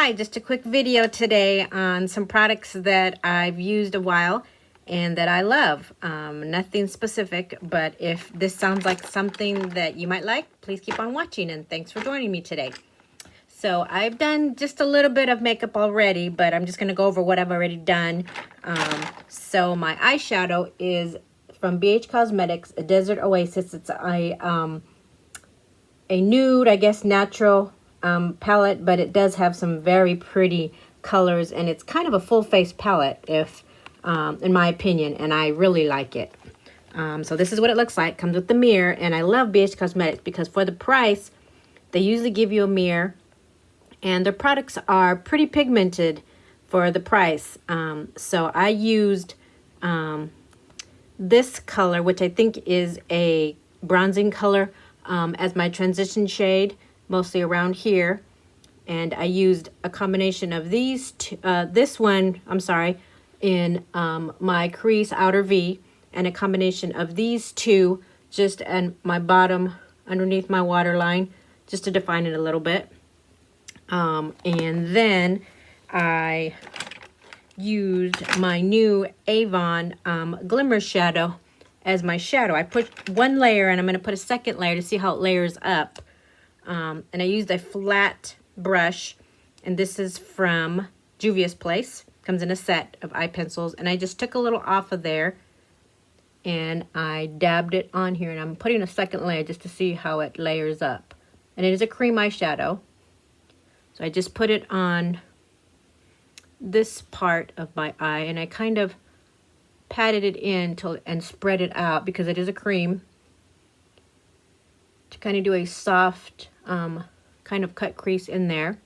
Hi, just a quick video today on some products that I've used a while and that I love. Nothing specific, but if this sounds like something that you might like, please keep on watching, and thanks for joining me today. So I've done just a little bit of makeup already, but I'm just going to go over what I've already done. So my eyeshadow is from BH Cosmetics, a Desert Oasis. It's a nude, I guess, natural palette, but it does have some very pretty colors, and it's kind of a full face palette, if in my opinion, and I really like it. So this is what it looks like. Comes with the mirror, and I love BH Cosmetics because for the price, they usually give you a mirror, and their products are pretty pigmented for the price. So I used this color, which I think is a bronzing color, as my transition shade, mostly around here. And I used a combination of these two, this one, I'm sorry, in my crease outer V, and a combination of these two just in my bottom underneath my waterline, just to define it a little bit. And then I used my new Avon Glimmershadow as my shadow. I put one layer, and I'm going to put a second layer to see how it layers up. And I used a flat brush, and this is from Juvia's Place. Comes in a set of eye pencils, and I just took a little off of there, and I dabbed it on here, and I'm putting a second layer just to see how it layers up. And it is a cream eyeshadow. So I just put it on this part of my eye, and I kind of patted it in and spread it out because it is a cream, to kind of do a soft kind of cut crease in there,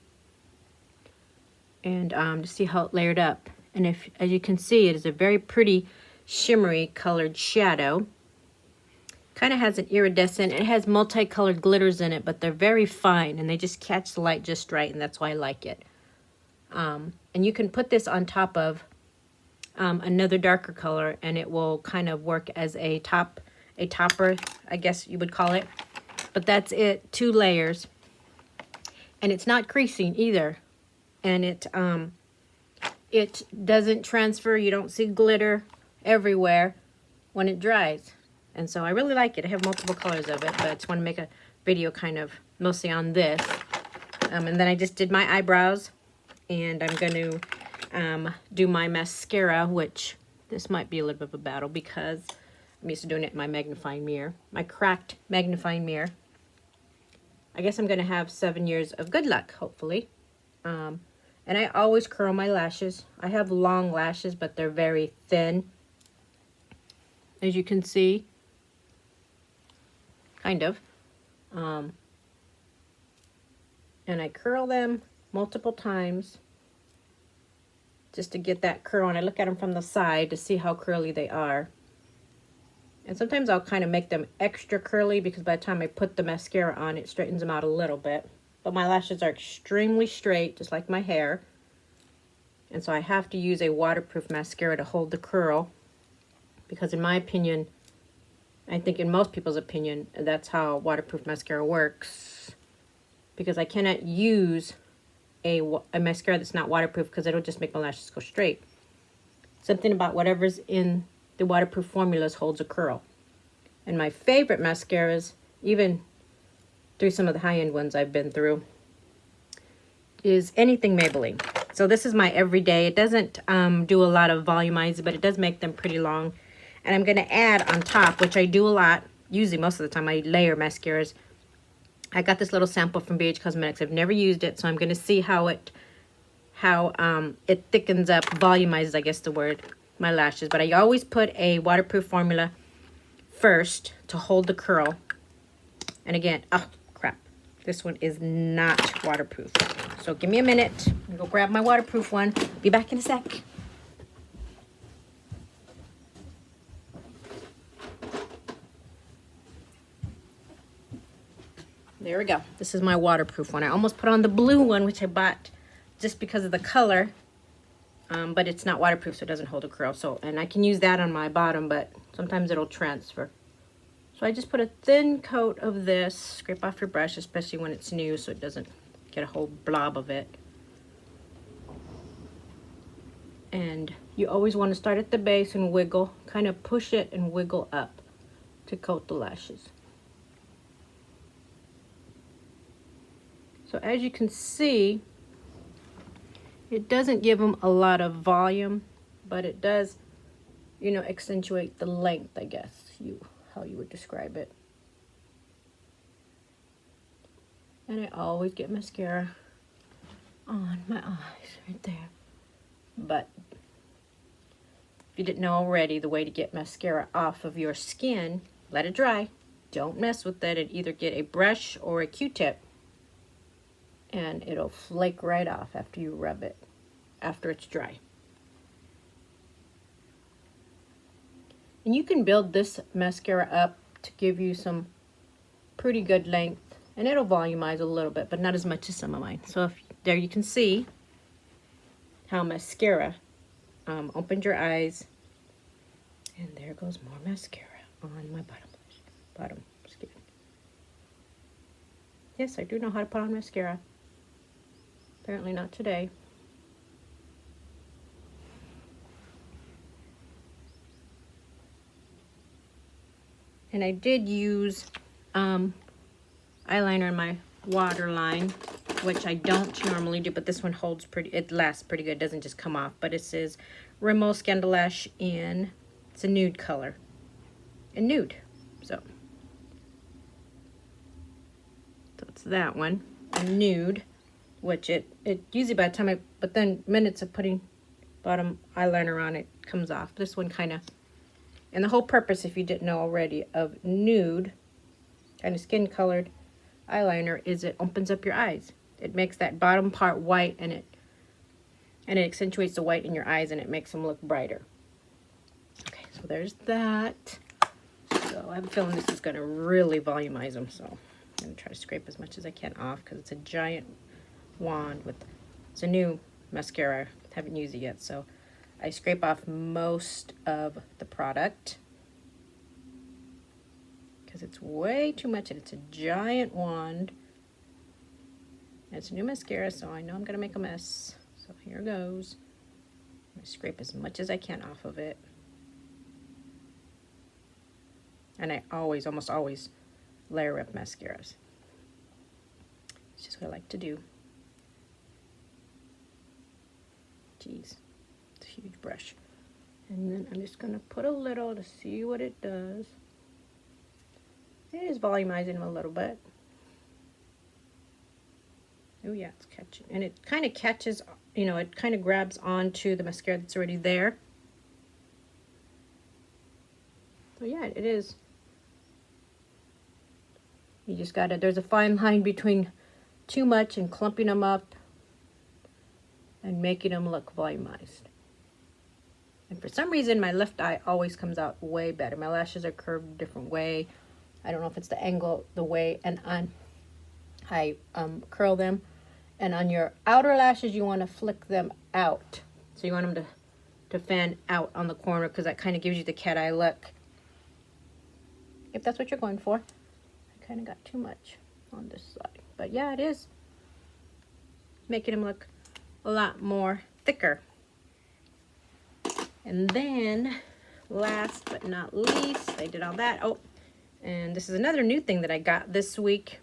and to see how it layered up. And if, as you can see, it is a very pretty shimmery colored shadow. Kind of has an iridescent, it has multicolored glitters in it, but they're very fine and they just catch the light just right, and that's why I like it. And you can put this on top of another darker color, and it will kind of work as a topper, I guess you would call it. But that's it, 2 layers. And it's not creasing either. And it doesn't transfer. You don't see glitter everywhere when it dries. And so I really like it. I have multiple colors of it, but I just want to make a video kind of mostly on this. And then I just did my eyebrows, and I'm going to do my mascara, which this might be a little bit of a battle because I'm used to doing it in my magnifying mirror, my cracked magnifying mirror. I guess I'm going to have 7 years of good luck, hopefully. And I always curl my lashes. I have long lashes, but they're very thin, as you can see. Kind of. And I curl them multiple times just to get that curl, and I look at them from the side to see how curly they are. And sometimes I'll kind of make them extra curly because by the time I put the mascara on, it straightens them out a little bit. But my lashes are extremely straight, just like my hair. And so I have to use a waterproof mascara to hold the curl, because in my opinion, I think in most people's opinion, that's how waterproof mascara works. Because I cannot use a mascara that's not waterproof, because it'll just make my lashes go straight. Something about whatever's in the waterproof formulas holds a curl. And my favorite mascaras, even through some of the high-end ones I've been through, is anything Maybelline. So this is my everyday. It doesn't do a lot of volumizing, but it does make them pretty long. And I'm going to add on top, which I do a lot, usually most of the time I layer mascaras. I got this little sample from BH Cosmetics. I've never used it, so I'm going to see how it thickens up, volumizes, I guess the word, my lashes. But I always put a waterproof formula first to hold the curl. And again, oh crap, this one is not waterproof. So give me a minute. I'm gonna go grab my waterproof one. Be back in a sec. There we go. This is my waterproof one. I almost put on the blue one, which I bought just because of the color. But it's not waterproof, so it doesn't hold a curl. So, and I can use that on my bottom, but sometimes it'll transfer. So I just put a thin coat of this. Scrape off your brush, especially when it's new, so it doesn't get a whole blob of it. And you always want to start at the base and wiggle, kind of push it and wiggle up to coat the lashes. So as you can see, it doesn't give them a lot of volume, but it does, you know, accentuate the length, I guess, how you would describe it. And I always get mascara on my eyes right there. But if you didn't know already, the way to get mascara off of your skin, let it dry. Don't mess with it, and either get a brush or a Q-tip, and it'll flake right off after you rub it, after it's dry. And you can build this mascara up to give you some pretty good length, and it'll volumize a little bit, but not as much as some of mine. So there you can see how mascara opened your eyes, and there goes more mascara on my bottom skin. Yes, I do know how to put on mascara. Apparently not today. And I did use eyeliner in my waterline, which I don't normally do, but this one holds pretty, it lasts pretty good, it doesn't just come off. But it says Rimmel Scandal Lash in, it's a nude color, in nude. So it's that one, a nude, which it usually by the time but then minutes of putting bottom eyeliner on, it comes off. This one kind of, and the whole purpose, if you didn't know already, of nude, kind of skin colored eyeliner is it opens up your eyes. It makes that bottom part white, and it accentuates the white in your eyes, and it makes them look brighter. Okay, so there's that. So I have a feeling this is going to really volumize them, so I'm going to try to scrape as much as I can off, because it's a giant wand with, it's a new mascara, haven't used it yet, so I scrape off most of the product because it's way too much, and it's a giant wand. And it's a new mascara, so I know I'm gonna make a mess. So here goes. I'm gonna scrape as much as I can off of it. And I almost always layer up mascaras. It's just what I like to do. Jeez, it's a huge brush. And then I'm just gonna put a little to see what it does. It is volumizing them a little bit. Oh yeah, it's catching. And it kind of catches, you know, it kind of grabs onto the mascara that's already there. So yeah, it is. You just gotta, there's a fine line between too much and clumping them up and making them look volumized. And for some reason, my left eye always comes out way better. My lashes are curved a different way. I don't know if it's the angle, the way, and I curl them. And on your outer lashes, you want to flick them out. So you want them to fan out on the corner, because that kind of gives you the cat eye look. If that's what you're going for. I kind of got too much on this side. But yeah, it is making them look a lot more thicker. And then, last but not least, I did all that. Oh, and this is another new thing that I got this week.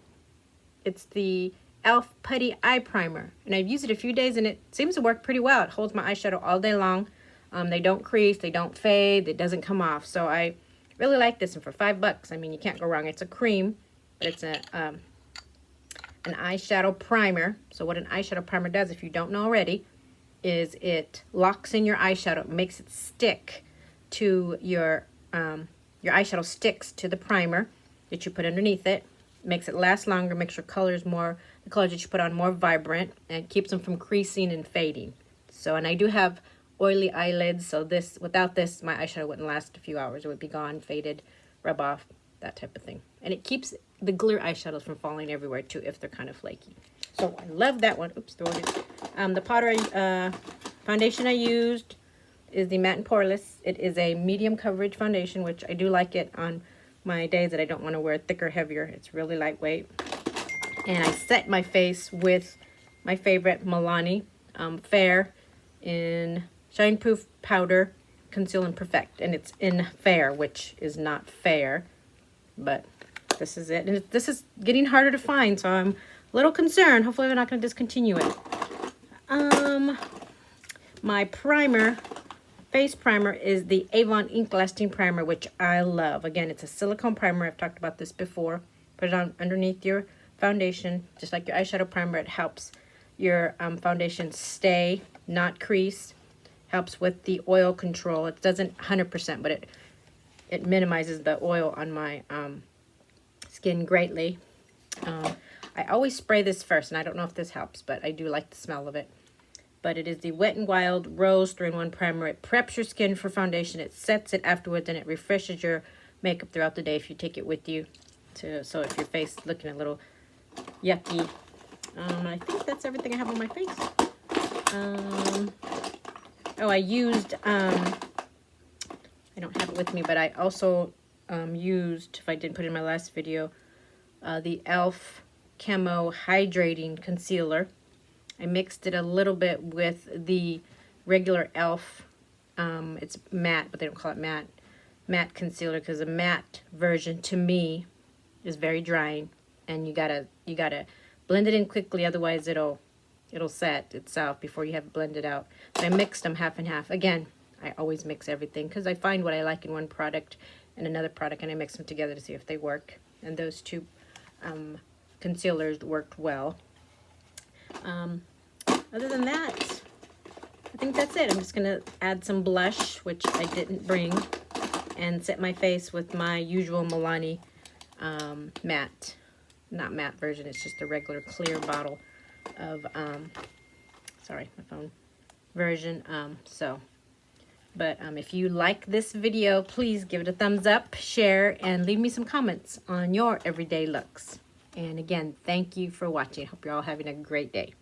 It's the e.l.f. Putty Eye Primer. And I've used it a few days, and it seems to work pretty well. It holds my eyeshadow all day long. They don't crease, they don't fade, it doesn't come off. So I really like this, and for $5, I mean, you can't go wrong. It's a cream, but it's an eyeshadow primer. So what an eyeshadow primer does, if you don't know already, is it locks in your eyeshadow. It makes it stick to your eyeshadow sticks to the primer that you put underneath it. Makes it last longer, makes your colors more, the colors that you put on more vibrant, and keeps them from creasing and fading. So, and I do have oily eyelids, so this, without this, my eyeshadow wouldn't last a few hours. It would be gone, faded, rub off, that type of thing. And it keeps the glitter eyeshadows from falling everywhere too, if they're kind of flaky. So I love that one. Oops, throw it. The powder foundation I used is the Matte and Poreless. It is a medium coverage foundation, which I do like it on my days that I don't want to wear thicker, heavier. It's really lightweight. And I set my face with my favorite Milani Fair in Shine Proof Powder Conceal and Perfect, and it's in Fair, which is not fair, but this is it. And this is getting harder to find, so I'm a little concerned. Hopefully they're not going to discontinue it. My primer, face primer, is the Avon Ink Lasting Primer, which I love. Again, it's a silicone primer. I've talked about this before. Put it on underneath your foundation, just like your eyeshadow primer. It helps your foundation stay, not crease. Helps with the oil control. It doesn't 100%, but it minimizes the oil on my skin greatly. I always spray this first, and I don't know if this helps, but I do like the smell of it. But it is the Wet n Wild Rose 3-in-1 Primer. It preps your skin for foundation. It sets it afterwards, and it refreshes your makeup throughout the day if you take it with you. So if your face is looking a little yucky. I think that's everything I have on my face. Oh, I used, I don't have it with me, but I also used, if I didn't put it in my last video, the e.l.f. Camo Hydrating Concealer. I mixed it a little bit with the regular e.l.f. It's matte, but they don't call it matte concealer, because a matte version to me is very drying, and you gotta blend it in quickly, otherwise it'll set itself before you have it blended out. So I mixed them half and half. Again, I always mix everything because I find what I like in one product and another product, and I mix them together to see if they work. And those two concealers worked well. Other than that, I think that's it. I'm just going to add some blush, which I didn't bring, and set my face with my usual Milani matte. Not matte version, it's just a regular clear bottle of, sorry, my phone version. But if you like this video, please give it a thumbs up, share, and leave me some comments on your everyday looks. And again, thank you for watching. I hope you're all having a great day.